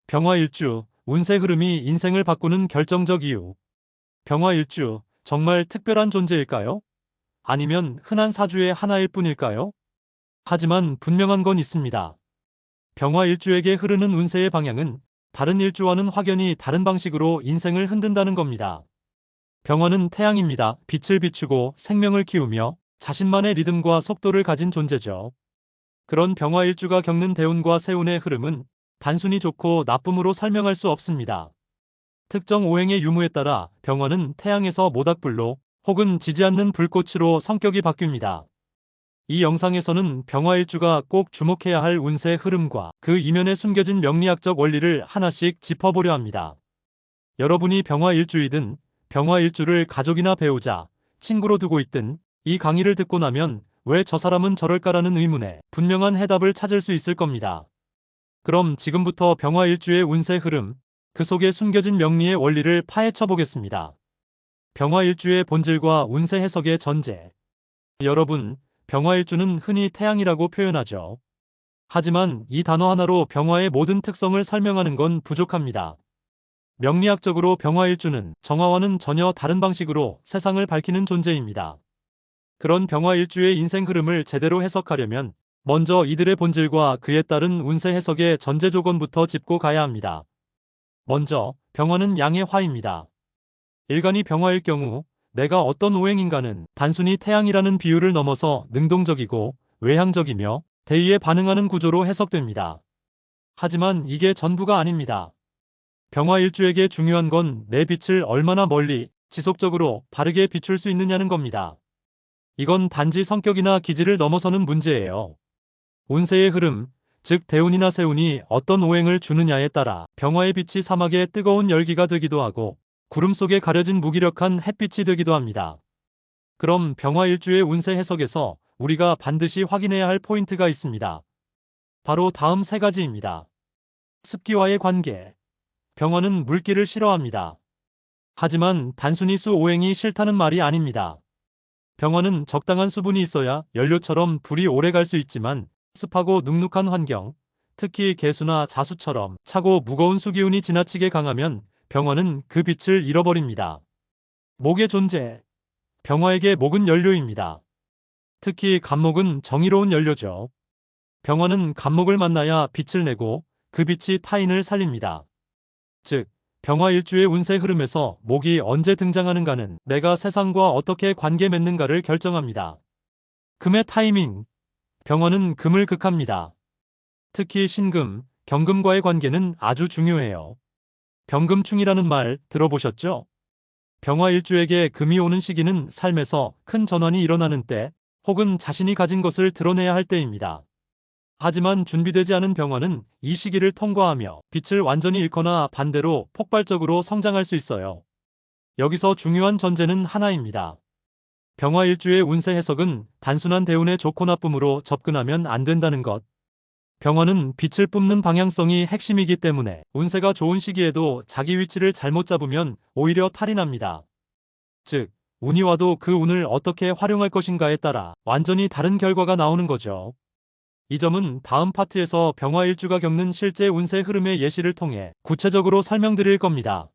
병화일주, 운세 흐름이 인생을 바꾸는 결정적 이유. 병화일주, 정말 특별한 존재일까요? 아니면 흔한 사주의 하나일 뿐일까요? 하지만 분명한 건 있습니다. 병화일주에게 흐르는 운세의 방향은 다른 일주와는 확연히 다른 방식으로 인생을 흔든다는 겁니다. 병화는 태양입니다. 빛을 비추고 생명을 키우며 자신만의 리듬과 속도를 가진 존재죠. 그런 병화일주가 겪는 대운과 세운의 흐름은 단순히 좋고 나쁨으로 설명할 수 없습니다. 특정 오행의 유무에 따라 병화는 태양에서 모닥불로 혹은 지지 않는 불꽃으로 성격이 바뀝니다. 이 영상에서는 병화일주가 꼭 주목해야 할 운세 흐름과 그 이면에 숨겨진 명리학적 원리를 하나씩 짚어보려 합니다. 여러분이 병화일주이든 병화일주를 가족이나 배우자, 친구로 두고 있든 이 강의를 듣고 나면 왜 저 사람은 저럴까라는 의문에 분명한 해답을 찾을 수 있을 겁니다. 그럼 지금부터 병화일주의 운세 흐름, 그 속에 숨겨진 명리의 원리를 파헤쳐 보겠습니다. 병화일주의 본질과 운세 해석의 전제. 여러분, 병화일주는 흔히 태양이라고 표현하죠. 하지만 이 단어 하나로 병화의 모든 특성을 설명하는 건 부족합니다. 명리학적으로 병화일주는 정화와는 전혀 다른 방식으로 세상을 밝히는 존재입니다. 그런 병화일주의 인생 흐름을 제대로 해석하려면 먼저 이들의 본질과 그에 따른 운세 해석의 전제 조건부터 짚고 가야 합니다. 먼저, 병화는 양의 화입니다. 일간이 병화일 경우 내가 어떤 오행인가는 단순히 태양이라는 비유를 넘어서 능동적이고 외향적이며 대의에 반응하는 구조로 해석됩니다. 하지만 이게 전부가 아닙니다. 병화일주에게 중요한 건 내 빛을 얼마나 멀리 지속적으로 바르게 비출 수 있느냐는 겁니다. 이건 단지 성격이나 기질을 넘어서는 문제예요. 운세의 흐름, 즉 대운이나 세운이 어떤 오행을 주느냐에 따라 병화의 빛이 사막의 뜨거운 열기가 되기도 하고 구름 속에 가려진 무기력한 햇빛이 되기도 합니다. 그럼 병화일주의 운세 해석에서 우리가 반드시 확인해야 할 포인트가 있습니다. 바로 다음 세 가지입니다. 습기와의 관계. 병화는 물기를 싫어합니다. 하지만 단순히 수 오행이 싫다는 말이 아닙니다. 병화는 적당한 수분이 있어야 연료처럼 불이 오래 갈 수 있지만 습하고 눅눅한 환경, 특히 개수나 자수처럼 차고 무거운 수기운이 지나치게 강하면 병화는 그 빛을 잃어버립니다. 목의 존재. 병화에게 목은 연료입니다. 특히 간목은 정의로운 연료죠. 병화는 간목을 만나야 빛을 내고 그 빛이 타인을 살립니다. 즉, 병화일주의 운세 흐름에서 목이 언제 등장하는가는 내가 세상과 어떻게 관계 맺는가를 결정합니다. 금의 타이밍. 병화는 금을 극합니다. 특히 신금, 경금과의 관계는 아주 중요해요. 병금충이라는 말 들어보셨죠? 병화일주에게 금이 오는 시기는 삶에서 큰 전환이 일어나는 때, 혹은 자신이 가진 것을 드러내야 할 때입니다. 하지만 준비되지 않은 병화는 이 시기를 통과하며 빛을 완전히 잃거나 반대로 폭발적으로 성장할 수 있어요. 여기서 중요한 전제는 하나입니다. 병화일주의 운세 해석은 단순한 대운의 좋고 나쁨으로 접근하면 안 된다는 것. 병화는 빛을 뿜는 방향성이 핵심이기 때문에 운세가 좋은 시기에도 자기 위치를 잘못 잡으면 오히려 탈이 납니다. 즉, 운이 와도 그 운을 어떻게 활용할 것인가에 따라 완전히 다른 결과가 나오는 거죠. 이 점은 다음 파트에서 병화일주가 겪는 실제 운세 흐름의 예시를 통해 구체적으로 설명드릴 겁니다.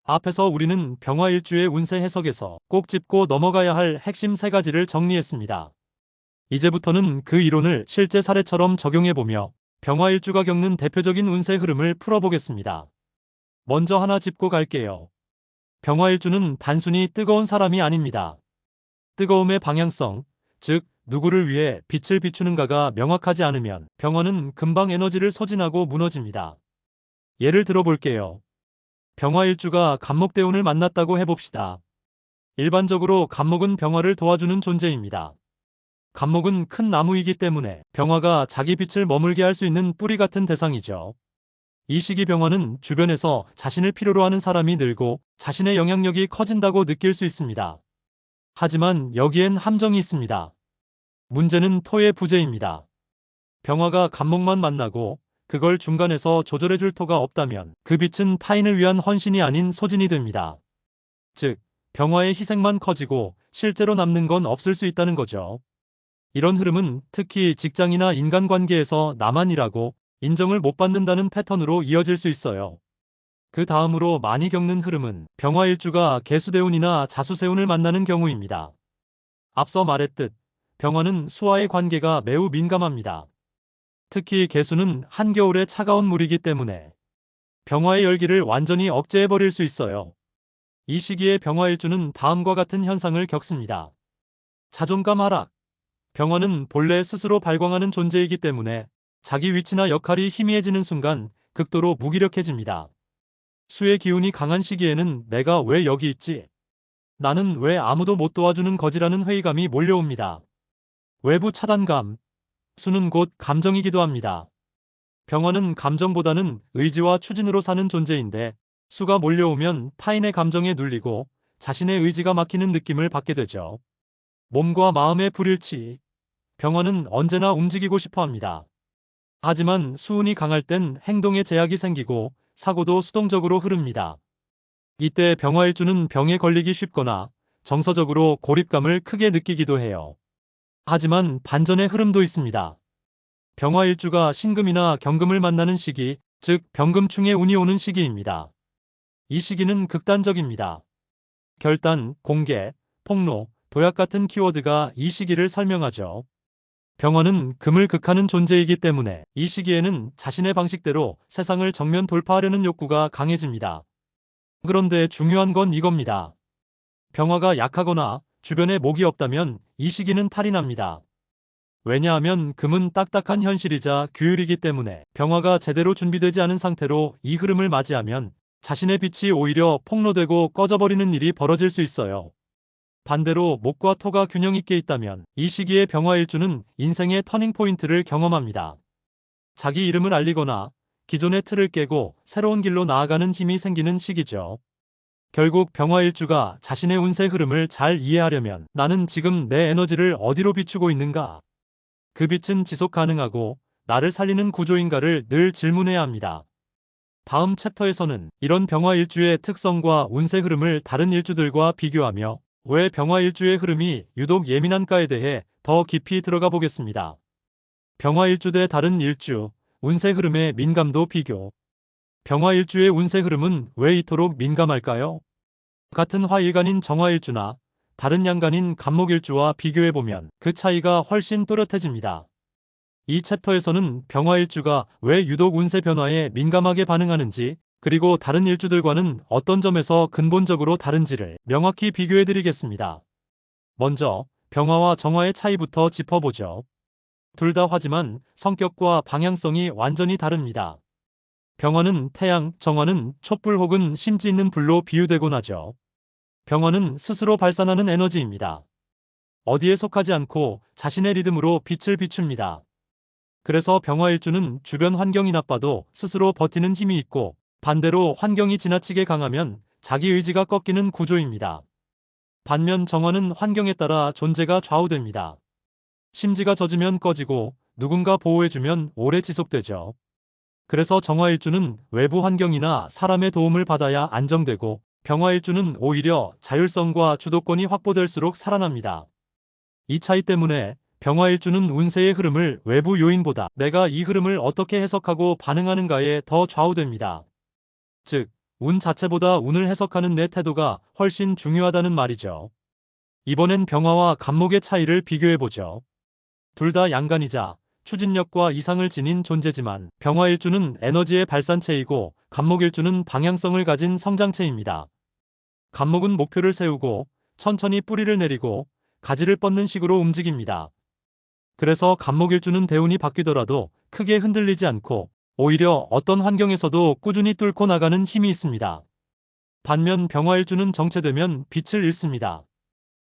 앞에서 우리는 병화일주의 운세 해석에서 꼭 짚고 넘어가야 할 핵심 세 가지를 정리했습니다. 이제부터는 그 이론을 실제 사례처럼 적용해보며 병화일주가 겪는 대표적인 운세 흐름을 풀어보겠습니다. 먼저 하나 짚고 갈게요. 병화일주는 단순히 뜨거운 사람이 아닙니다. 뜨거움의 방향성, 즉 누구를 위해 빛을 비추는가가 명확하지 않으면 병화는 금방 에너지를 소진하고 무너집니다. 예를 들어볼게요. 병화일주가 간목대운을 만났다고 해봅시다. 일반적으로 간목은 병화를 도와주는 존재입니다. 간목은 큰 나무이기 때문에 병화가 자기 빛을 머물게 할 수 있는 뿌리 같은 대상이죠. 이 시기 병화는 주변에서 자신을 필요로 하는 사람이 늘고 자신의 영향력이 커진다고 느낄 수 있습니다. 하지만 여기엔 함정이 있습니다. 문제는 토의 부재입니다. 병화가 간목만 만나고 그걸 중간에서 조절해줄 토가 없다면 그 빛은 타인을 위한 헌신이 아닌 소진이 됩니다. 즉, 병화의 희생만 커지고 실제로 남는 건 없을 수 있다는 거죠. 이런 흐름은 특히 직장이나 인간관계에서 나만 일하고 인정을 못 받는다는 패턴으로 이어질 수 있어요. 그 다음으로 많이 겪는 흐름은 병화일주가 개수대운이나 자수세운을 만나는 경우입니다. 앞서 말했듯 병화는 수와의 관계가 매우 민감합니다. 특히 개수는 한겨울의 차가운 물이기 때문에 병화의 열기를 완전히 억제해버릴 수 있어요. 이 시기에 병화일주는 다음과 같은 현상을 겪습니다. 자존감 하락. 병화는 본래 스스로 발광하는 존재이기 때문에 자기 위치나 역할이 희미해지는 순간 극도로 무기력해집니다. 수의 기운이 강한 시기에는 내가 왜 여기 있지? 나는 왜 아무도 못 도와주는 거지라는 회의감이 몰려옵니다. 외부 차단감. 수는 곧 감정이기도 합니다. 병화는 감정보다는 의지와 추진으로 사는 존재인데 수가 몰려오면 타인의 감정에 눌리고 자신의 의지가 막히는 느낌을 받게 되죠. 몸과 마음의 불일치. 병화는 언제나 움직이고 싶어 합니다. 하지만 수운이 강할 땐 행동에 제약이 생기고 사고도 수동적으로 흐릅니다. 이때 병화일주는 병에 걸리기 쉽거나 정서적으로 고립감을 크게 느끼기도 해요. 하지만 반전의 흐름도 있습니다. 병화일주가 신금이나 경금을 만나는 시기, 즉 병금충의 운이 오는 시기입니다. 이 시기는 극단적입니다. 결단, 공개, 폭로, 도약 같은 키워드가 이 시기를 설명하죠. 병화는 금을 극하는 존재이기 때문에 이 시기에는 자신의 방식대로 세상을 정면 돌파하려는 욕구가 강해집니다. 그런데 중요한 건 이겁니다. 병화가 약하거나 주변에 목이 없다면 이 시기는 탈이 납니다. 왜냐하면 금은 딱딱한 현실이자 규율이기 때문에 병화가 제대로 준비되지 않은 상태로 이 흐름을 맞이하면 자신의 빛이 오히려 폭로되고 꺼져버리는 일이 벌어질 수 있어요. 반대로 목과 토가 균형 있게 있다면 이 시기에 병화일주는 인생의 터닝포인트를 경험합니다. 자기 이름을 알리거나 기존의 틀을 깨고 새로운 길로 나아가는 힘이 생기는 시기죠. 결국 병화일주가 자신의 운세 흐름을 잘 이해하려면 나는 지금 내 에너지를 어디로 비추고 있는가? 그 빛은 지속 가능하고 나를 살리는 구조인가를 늘 질문해야 합니다. 다음 챕터에서는 이런 병화일주의 특성과 운세 흐름을 다른 일주들과 비교하며 왜 병화일주의 흐름이 유독 예민한가에 대해 더 깊이 들어가 보겠습니다. 병화일주 대 다른 일주, 운세 흐름의 민감도 비교. 병화일주의 운세 흐름은 왜 이토록 민감할까요? 같은 화일간인 정화일주나 다른 양간인 간목일주와 비교해보면 그 차이가 훨씬 또렷해집니다. 이 챕터에서는 병화일주가 왜 유독 운세 변화에 민감하게 반응하는지, 그리고 다른 일주들과는 어떤 점에서 근본적으로 다른지를 명확히 비교해드리겠습니다. 먼저 병화와 정화의 차이부터 짚어보죠. 둘 다 화지만 성격과 방향성이 완전히 다릅니다. 병화는 태양, 정화는 촛불 혹은 심지 있는 불로 비유되곤 하죠. 병화는 스스로 발산하는 에너지입니다. 어디에 속하지 않고 자신의 리듬으로 빛을 비춥니다. 그래서 병화일주는 주변 환경이 나빠도 스스로 버티는 힘이 있고 반대로 환경이 지나치게 강하면 자기 의지가 꺾이는 구조입니다. 반면 정화는 환경에 따라 존재가 좌우됩니다. 심지가 젖으면 꺼지고 누군가 보호해주면 오래 지속되죠. 그래서 정화일주는 외부 환경이나 사람의 도움을 받아야 안정되고 병화일주는 오히려 자율성과 주도권이 확보될수록 살아납니다. 이 차이 때문에 병화일주는 운세의 흐름을 외부 요인보다 내가 이 흐름을 어떻게 해석하고 반응하는가에 더 좌우됩니다. 즉, 운 자체보다 운을 해석하는 내 태도가 훨씬 중요하다는 말이죠. 이번엔 병화와 간목의 차이를 비교해보죠. 둘 다 양간이자 추진력과 이상을 지닌 존재지만 병화일주는 에너지의 발산체이고 간목일주는 방향성을 가진 성장체입니다. 간목은 목표를 세우고 천천히 뿌리를 내리고 가지를 뻗는 식으로 움직입니다. 그래서 간목일주는 대운이 바뀌더라도 크게 흔들리지 않고 오히려 어떤 환경에서도 꾸준히 뚫고 나가는 힘이 있습니다. 반면 병화일주는 정체되면 빛을 잃습니다.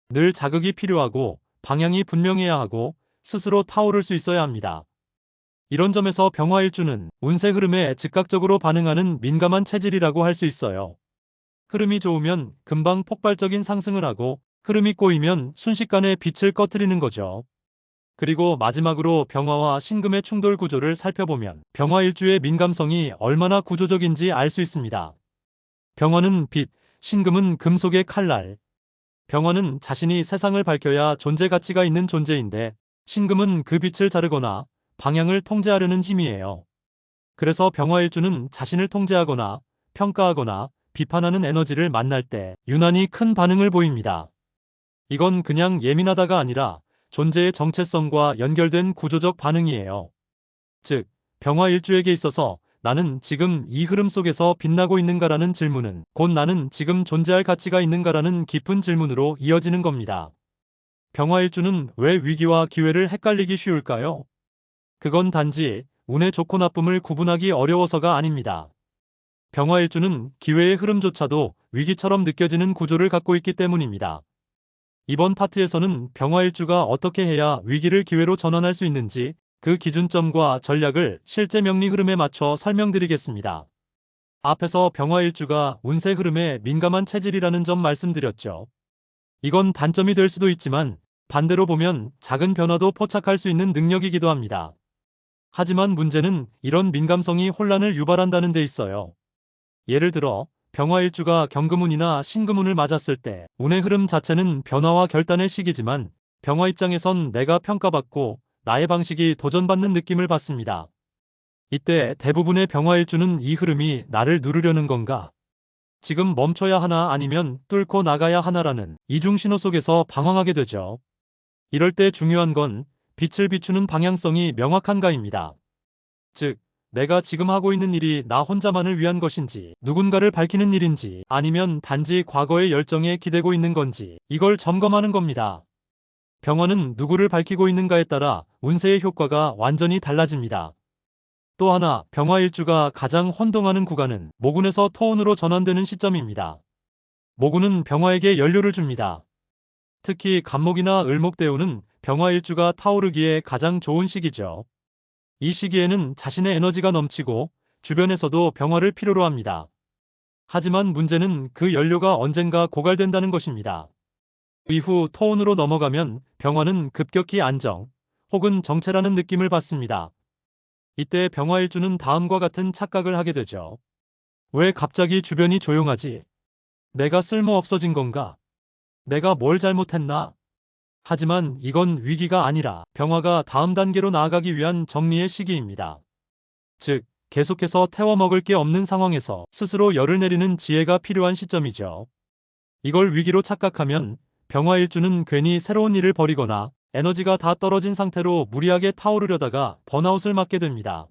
늘 자극이 필요하고 방향이 분명해야 하고 스스로 타오를 수 있어야 합니다. 이런 점에서 병화일주는 운세 흐름에 즉각적으로 반응하는 민감한 체질이라고 할 수 있어요. 흐름이 좋으면 금방 폭발적인 상승을 하고 흐름이 꼬이면 순식간에 빛을 꺼트리는 거죠. 그리고 마지막으로 병화와 신금의 충돌 구조를 살펴보면 병화일주의 민감성이 얼마나 구조적인지 알 수 있습니다. 병화는 빛, 신금은 금속의 칼날. 병화는 자신이 세상을 밝혀야 존재 가치가 있는 존재인데 신금은 그 빛을 자르거나 방향을 통제하려는 힘이에요. 그래서 병화일주는 자신을 통제하거나 평가하거나 비판하는 에너지를 만날 때 유난히 큰 반응을 보입니다. 이건 그냥 예민하다가 아니라 존재의 정체성과 연결된 구조적 반응이에요. 즉, 병화일주에게 있어서 나는 지금 이 흐름 속에서 빛나고 있는가라는 질문은 곧 나는 지금 존재할 가치가 있는가라는 깊은 질문으로 이어지는 겁니다. 병화일주는 왜 위기와 기회를 헷갈리기 쉬울까요? 그건 단지 운의 좋고 나쁨을 구분하기 어려워서가 아닙니다. 병화일주는 기회의 흐름조차도 위기처럼 느껴지는 구조를 갖고 있기 때문입니다. 이번 파트에서는 병화일주가 어떻게 해야 위기를 기회로 전환할 수 있는지 그 기준점과 전략을 실제 명리 흐름에 맞춰 설명드리겠습니다. 앞에서 병화일주가 운세 흐름에 민감한 체질이라는 점 말씀드렸죠. 이건 단점이 될 수도 있지만 반대로 보면 작은 변화도 포착할 수 있는 능력이기도 합니다. 하지만 문제는 이런 민감성이 혼란을 유발한다는 데 있어요. 예를 들어 병화일주가 경금운이나 신금운을 맞았을 때 운의 흐름 자체는 변화와 결단의 시기지만 병화 입장에선 내가 평가받고 나의 방식이 도전받는 느낌을 받습니다. 이때 대부분의 병화일주는 이 흐름이 나를 누르려는 건가? 지금 멈춰야 하나 아니면 뚫고 나가야 하나라는 이중 신호 속에서 방황하게 되죠. 이럴 때 중요한 건 빛을 비추는 방향성이 명확한가입니다. 즉, 내가 지금 하고 있는 일이 나 혼자만을 위한 것인지, 누군가를 밝히는 일인지, 아니면 단지 과거의 열정에 기대고 있는 건지, 이걸 점검하는 겁니다. 병화는 누구를 밝히고 있는가에 따라 운세의 효과가 완전히 달라집니다. 또 하나, 병화일주가 가장 혼동하는 구간은 모군에서 토운으로 전환되는 시점입니다. 모군은 병화에게 연료를 줍니다. 특히 간목이나 을목대운은 병화일주가 타오르기에 가장 좋은 시기죠. 이 시기에는 자신의 에너지가 넘치고 주변에서도 병화를 필요로 합니다. 하지만 문제는 그 연료가 언젠가 고갈된다는 것입니다. 이후 토운으로 넘어가면 병화는 급격히 안정 혹은 정체라는 느낌을 받습니다. 이때 병화일주는 다음과 같은 착각을 하게 되죠. 왜 갑자기 주변이 조용하지? 내가 쓸모 없어진 건가? 내가 뭘 잘못했나? 하지만 이건 위기가 아니라 병화가 다음 단계로 나아가기 위한 정리의 시기입니다. 즉, 계속해서 태워 먹을 게 없는 상황에서 스스로 열을 내리는 지혜가 필요한 시점이죠. 이걸 위기로 착각하면 병화일주는 괜히 새로운 일을 벌이거나 에너지가 다 떨어진 상태로 무리하게 타오르려다가 번아웃을 맞게 됩니다.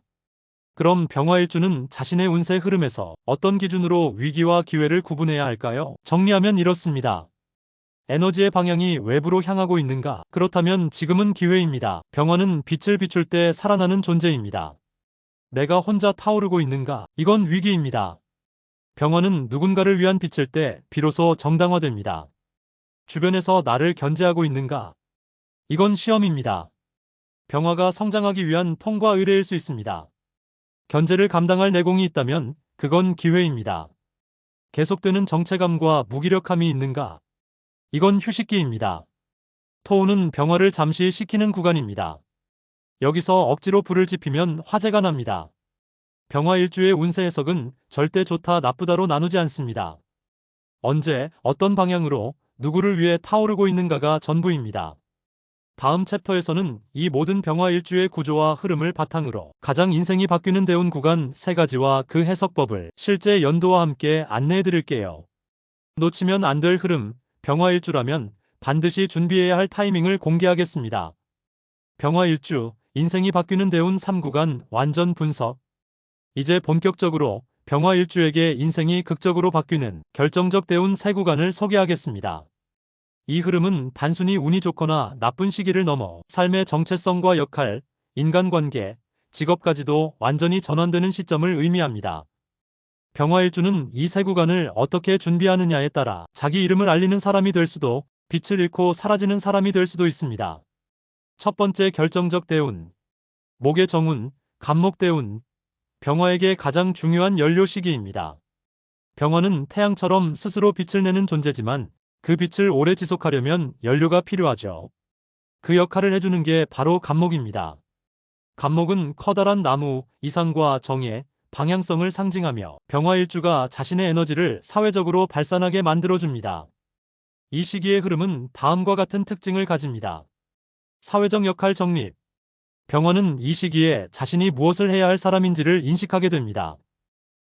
그럼 병화일주는 자신의 운세 흐름에서 어떤 기준으로 위기와 기회를 구분해야 할까요? 정리하면 이렇습니다. 에너지의 방향이 외부로 향하고 있는가? 그렇다면 지금은 기회입니다. 병화는 빛을 비출 때 살아나는 존재입니다. 내가 혼자 타오르고 있는가? 이건 위기입니다. 병화는 누군가를 위한 빛일 때 비로소 정당화됩니다. 주변에서 나를 견제하고 있는가? 이건 시험입니다. 병화가 성장하기 위한 통과 의례일 수 있습니다. 견제를 감당할 내공이 있다면 그건 기회입니다. 계속되는 정체감과 무기력함이 있는가? 이건 휴식기입니다. 토운은 병화를 잠시 식히는 구간입니다. 여기서 억지로 불을 지피면 화재가 납니다. 병화일주의 운세 해석은 절대 좋다 나쁘다로 나누지 않습니다. 언제, 어떤 방향으로, 누구를 위해 타오르고 있는가가 전부입니다. 다음 챕터에서는 이 모든 병화일주의 구조와 흐름을 바탕으로 가장 인생이 바뀌는 대운 구간 3가지와 그 해석법을 실제 연도와 함께 안내해드릴게요. 놓치면 안 될 흐름, 병화일주라면 반드시 준비해야 할 타이밍을 공개하겠습니다. 병화일주, 인생이 바뀌는 대운 3구간 완전 분석. 이제 본격적으로 병화일주에게 인생이 극적으로 바뀌는 결정적 대운 3구간을 소개하겠습니다. 이 흐름은 단순히 운이 좋거나 나쁜 시기를 넘어 삶의 정체성과 역할, 인간관계, 직업까지도 완전히 전환되는 시점을 의미합니다. 병화일주는 이 3구간을 어떻게 준비하느냐에 따라 자기 이름을 알리는 사람이 될 수도 빛을 잃고 사라지는 사람이 될 수도 있습니다. 첫 번째 결정적 대운. 목의 정운, 간목대운. 병화에게 가장 중요한 연료 시기입니다. 병화는 태양처럼 스스로 빛을 내는 존재지만 그 빛을 오래 지속하려면 연료가 필요하죠. 그 역할을 해주는 게 바로 간목입니다. 간목은 커다란 나무, 이상과 정의, 방향성을 상징하며 병화일주가 자신의 에너지를 사회적으로 발산하게 만들어줍니다. 이 시기의 흐름은 다음과 같은 특징을 가집니다. 사회적 역할 정립. 병화는 이 시기에 자신이 무엇을 해야 할 사람인지를 인식하게 됩니다.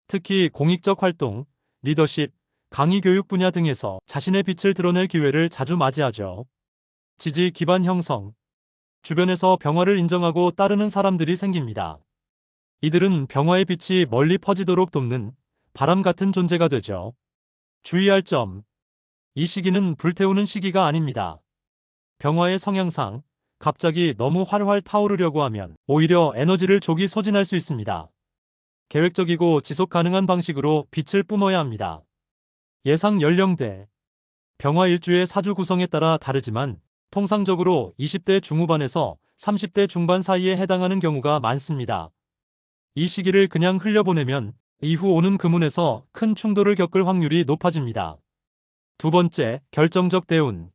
특히 공익적 활동, 리더십, 강의 교육 분야 등에서 자신의 빛을 드러낼 기회를 자주 맞이하죠. 지지 기반 형성. 주변에서 병화를 인정하고 따르는 사람들이 생깁니다. 이들은 병화의 빛이 멀리 퍼지도록 돕는 바람 같은 존재가 되죠. 주의할 점. 이 시기는 불태우는 시기가 아닙니다. 병화의 성향상 갑자기 너무 활활 타오르려고 하면 오히려 에너지를 조기 소진할 수 있습니다. 계획적이고 지속 가능한 방식으로 빛을 뿜어야 합니다. 예상 연령대. 병화 일주의 사주 구성에 따라 다르지만 통상적으로 20대 중후반에서 30대 중반 사이에 해당하는 경우가 많습니다. 이 시기를 그냥 흘려보내면 이후 오는 금운에서 큰 충돌을 겪을 확률이 높아집니다. 두 번째, 결정적 대운.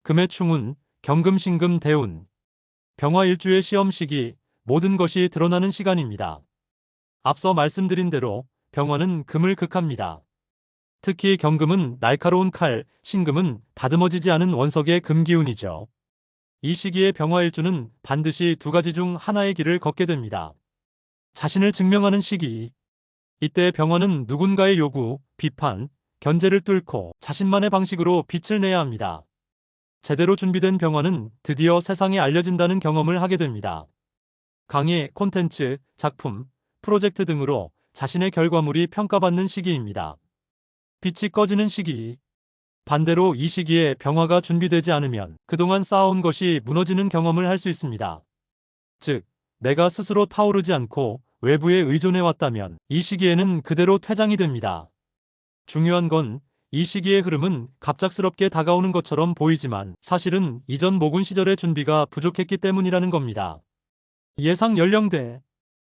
금의 충운, 경금신금 대운. 병화 일주의 시험 시기, 모든 것이 드러나는 시간입니다. 앞서 말씀드린 대로 병화는 금을 극합니다. 특히 경금은 날카로운 칼, 신금은 다듬어지지 않은 원석의 금기운이죠. 이 시기에 병화 일주는 반드시 두 가지 중 하나의 길을 걷게 됩니다. 자신을 증명하는 시기. 이때 병화는 누군가의 요구, 비판, 견제를 뚫고 자신만의 방식으로 빛을 내야 합니다. 제대로 준비된 병화는 드디어 세상에 알려진다는 경험을 하게 됩니다. 강의, 콘텐츠, 작품, 프로젝트 등으로 자신의 결과물이 평가받는 시기입니다. 빛이 꺼지는 시기. 반대로 이 시기에 병화가 준비되지 않으면 그동안 쌓아온 것이 무너지는 경험을 할 수 있습니다. 즉, 내가 스스로 타오르지 않고 외부에 의존해 왔다면 이 시기에는 그대로 퇴장이 됩니다. 중요한 건 이 시기의 흐름은 갑작스럽게 다가오는 것처럼 보이지만 사실은 이전 모군 시절의 준비가 부족했기 때문이라는 겁니다. 예상 연령대.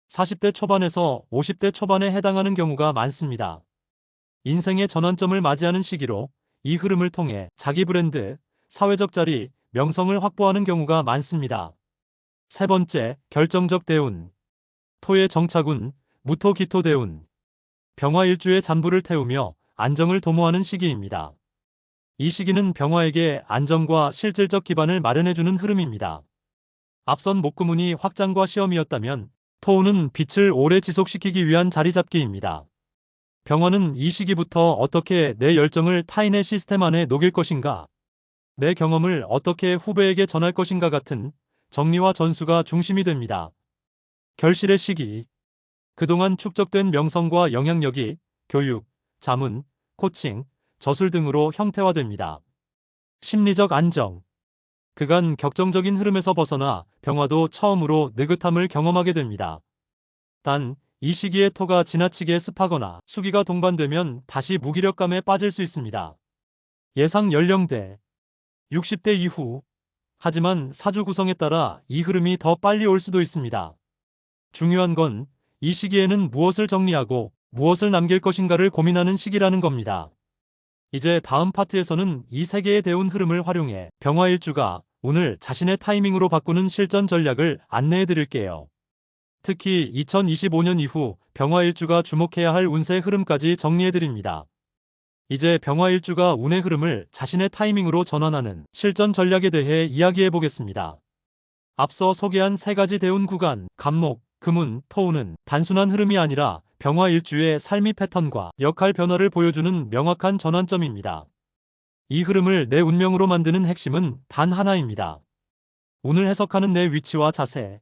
40대 초반에서 50대 초반에 해당하는 경우가 많습니다. 인생의 전환점을 맞이하는 시기로 이 흐름을 통해 자기 브랜드, 사회적 자리, 명성을 확보하는 경우가 많습니다. 세 번째, 결정적 대운. 토의 정착운, 무토 기토 대운. 병화 일주의 잔부를 태우며 안정을 도모하는 시기입니다. 이 시기는 병화에게 안정과 실질적 기반을 마련해주는 흐름입니다. 앞선 목금운이 확장과 시험이었다면 토운은 빛을 오래 지속시키기 위한 자리잡기입니다. 병화는 이 시기부터 어떻게 내 열정을 타인의 시스템 안에 녹일 것인가, 내 경험을 어떻게 후배에게 전할 것인가 같은 정리와 전수가 중심이 됩니다. 결실의 시기. 그동안 축적된 명성과 영향력이 교육, 자문, 코칭, 저술 등으로 형태화됩니다. 심리적 안정. 그간 격정적인 흐름에서 벗어나 병화도 처음으로 느긋함을 경험하게 됩니다. 단, 이 시기에 토가 지나치게 습하거나 수기가 동반되면 다시 무기력감에 빠질 수 있습니다. 예상 연령대. 60대 이후. 하지만 사주 구성에 따라 이 흐름이 더 빨리 올 수도 있습니다. 중요한 건 이 시기에는 무엇을 정리하고 무엇을 남길 것인가를 고민하는 시기라는 겁니다. 이제 다음 파트에서는 이 세 개의 대운 흐름을 활용해 병화 일주가 운을 자신의 타이밍으로 바꾸는 실전 전략을 안내해 드릴게요. 특히 2025년 이후 병화 일주가 주목해야 할 운세 흐름까지 정리해 드립니다. 이제 병화 일주가 운의 흐름을 자신의 타이밍으로 전환하는 실전 전략에 대해 이야기해 보겠습니다. 앞서 소개한 세 가지 대운 구간, 간목, 금운, 토운은 단순한 흐름이 아니라 병화 일주의 삶의 패턴과 역할 변화를 보여주는 명확한 전환점입니다. 이 흐름을 내 운명으로 만드는 핵심은 단 하나입니다. 운을 해석하는 내 위치와 자세.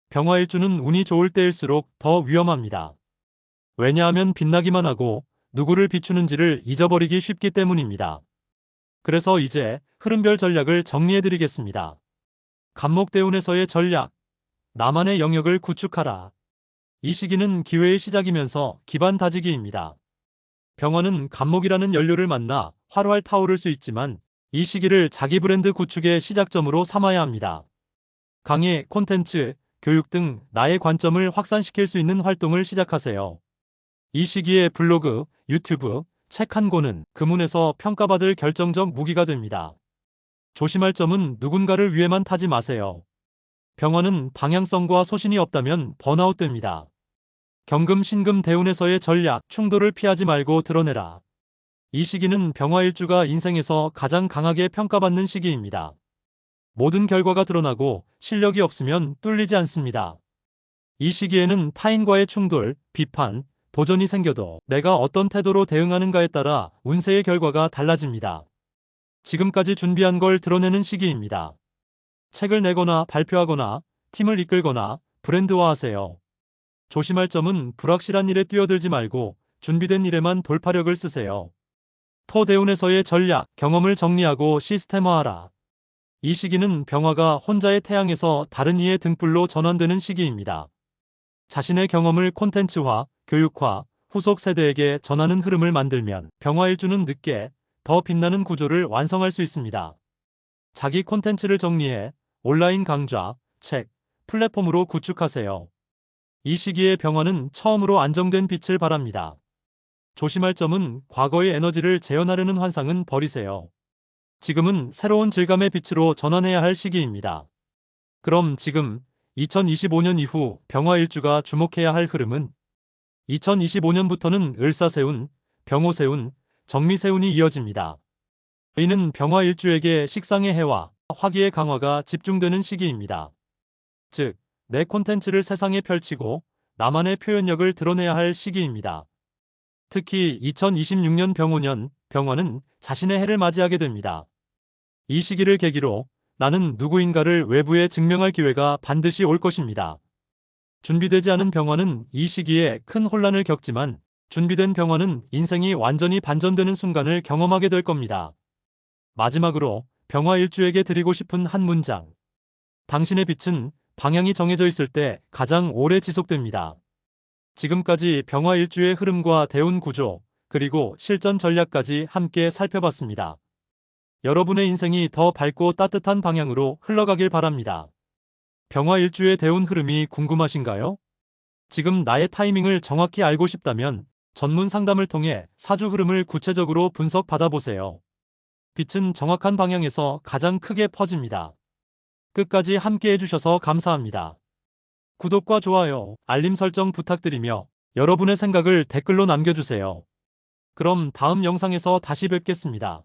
병화 일주는 운이 좋을 때일수록 더 위험합니다. 왜냐하면 빛나기만 하고 누구를 비추는지를 잊어버리기 쉽기 때문입니다. 그래서 이제 흐름별 전략을 정리해드리겠습니다. 간목대운에서의 전략. 나만의 영역을 구축하라. 이 시기는 기회의 시작이면서 기반 다지기입니다. 병화는 간목이라는 연료를 만나 활활 타오를 수 있지만 이 시기를 자기 브랜드 구축의 시작점으로 삼아야 합니다. 강의, 콘텐츠, 교육 등 나의 관점을 확산시킬 수 있는 활동을 시작하세요. 이 시기에 블로그, 유튜브, 책 한 권은 금운에서 평가받을 결정적 무기가 됩니다. 조심할 점은 누군가를 위해만 타지 마세요. 병화는 방향성과 소신이 없다면 번아웃됩니다. 경금, 신금, 대운에서의 전략, 충돌을 피하지 말고 드러내라. 이 시기는 병화 일주가 인생에서 가장 강하게 평가받는 시기입니다. 모든 결과가 드러나고 실력이 없으면 뚫리지 않습니다. 이 시기에는 타인과의 충돌, 비판, 도전이 생겨도 내가 어떤 태도로 대응하는가에 따라 운세의 결과가 달라집니다. 지금까지 준비한 걸 드러내는 시기입니다. 책을 내거나 발표하거나 팀을 이끌거나 브랜드화하세요. 조심할 점은 불확실한 일에 뛰어들지 말고 준비된 일에만 돌파력을 쓰세요. 토대운에서의 전략, 경험을 정리하고 시스템화하라. 이 시기는 병화가 혼자의 태양에서 다른 이의 등불로 전환되는 시기입니다. 자신의 경험을 콘텐츠화, 교육화, 후속 세대에게 전하는 흐름을 만들면 병화일주는 늦게 더 빛나는 구조를 완성할 수 있습니다. 자기 콘텐츠를 정리해 온라인 강좌, 책, 플랫폼으로 구축하세요. 이 시기에 병화는 처음으로 안정된 빛을 발합니다. 조심할 점은 과거의 에너지를 재현하려는 환상은 버리세요. 지금은 새로운 질감의 빛으로 전환해야 할 시기입니다. 그럼 지금 2025년 이후 병화일주가 주목해야 할 흐름은 2025년부터는 을사세운, 병호세운, 정미세운이 이어집니다. 이는 병화일주에게 식상의 해와 화기의 강화가 집중되는 시기입니다. 즉, 내 콘텐츠를 세상에 펼치고 나만의 표현력을 드러내야 할 시기입니다. 특히 2026년 병호년, 병화는 자신의 해를 맞이하게 됩니다. 이 시기를 계기로 나는 누구인가를 외부에 증명할 기회가 반드시 올 것입니다. 준비되지 않은 병화는 이 시기에 큰 혼란을 겪지만 준비된 병화는 인생이 완전히 반전되는 순간을 경험하게 될 겁니다. 마지막으로 병화일주에게 드리고 싶은 한 문장. 당신의 빛은 방향이 정해져 있을 때 가장 오래 지속됩니다. 지금까지 병화일주의 흐름과 대운 구조, 그리고 실전 전략까지 함께 살펴봤습니다. 여러분의 인생이 더 밝고 따뜻한 방향으로 흘러가길 바랍니다. 병화일주의 대운 흐름이 궁금하신가요? 지금 나의 타이밍을 정확히 알고 싶다면 전문 상담을 통해 사주 흐름을 구체적으로 분석 받아보세요. 빛은 정확한 방향에서 가장 크게 퍼집니다. 끝까지 함께 해주셔서 감사합니다. 구독과 좋아요, 알림 설정 부탁드리며 여러분의 생각을 댓글로 남겨주세요. 그럼 다음 영상에서 다시 뵙겠습니다.